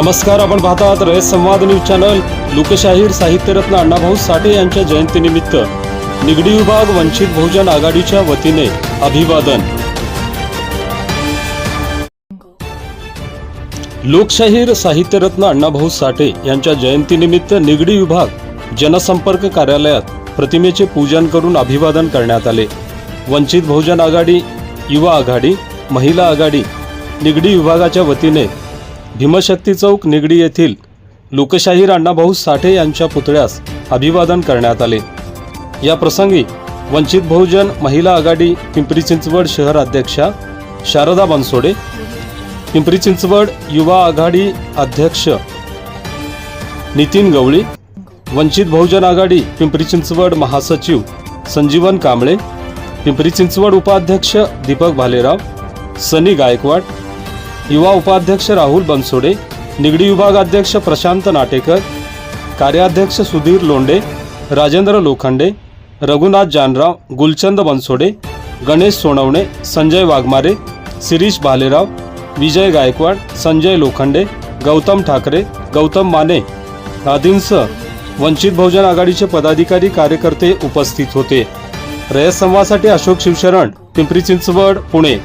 नमस्कार, आपण पाहतात रयत संवाद न्यूज चॅनल। लोकशाहीर साहित्यरत्न अण्णाभाऊ साठे यांच्या जयंतीनिमित्त निगडी विभाग वंचित बहुजन आघाडीच्या वतीने अभिवादन। लोकशाहीर साहित्यरत्न अण्णाभाऊ साठे यांच्या जयंतीनिमित्त निगडी विभाग जनसंपर्क कार्यालयात प्रतिमेचे पूजन करून अभिवादन करण्यात आले। वंचित बहुजन आघाडी, युवा आघाडी, महिला आघाडी, निगडी विभागाच्या वतीने भीमशक्ती चौक निगडी येथील लोकशाहीर अण्णाभाऊ साठे यांच्या पुतळ्यास अभिवादन करण्यात आले। या प्रसंगी वंचित बहुजन महिला आघाडी पिंपरी चिंचवड शहर अध्यक्षा शारदा बनसोडे, पिंपरी चिंचवड युवा आघाडी अध्यक्ष नितीन गवळी, वंचित बहुजन आघाडी पिंपरी चिंचवड महासचिव संजीवन कांबळे, पिंपरी चिंचवड उपाध्यक्ष दीपक भालेराव, सनी गायकवाड, युवा उपाध्यक्ष राहुल बनसोडे, निगडी विभाग अध्यक्ष प्रशांत नाटेकर, कार्याध्यक्ष सुधीर लोंडे, राजेंद्र लोखंडे, रघुनाथ जानराव, गुलचंद बनसोडे, गणेश सोनवणे, संजय वाघमारे, शिरीष भालेराव, विजय गायकवाड, संजय लोखंडे, गौतम ठाकरे, गौतम माने आदींसह वंचित बहुजन आघाडीचे पदाधिकारी कार्यकर्ते उपस्थित होते। रयत संवादसाठी अशोक शिवशरण, पिंपरी चिंचवड, पुणे।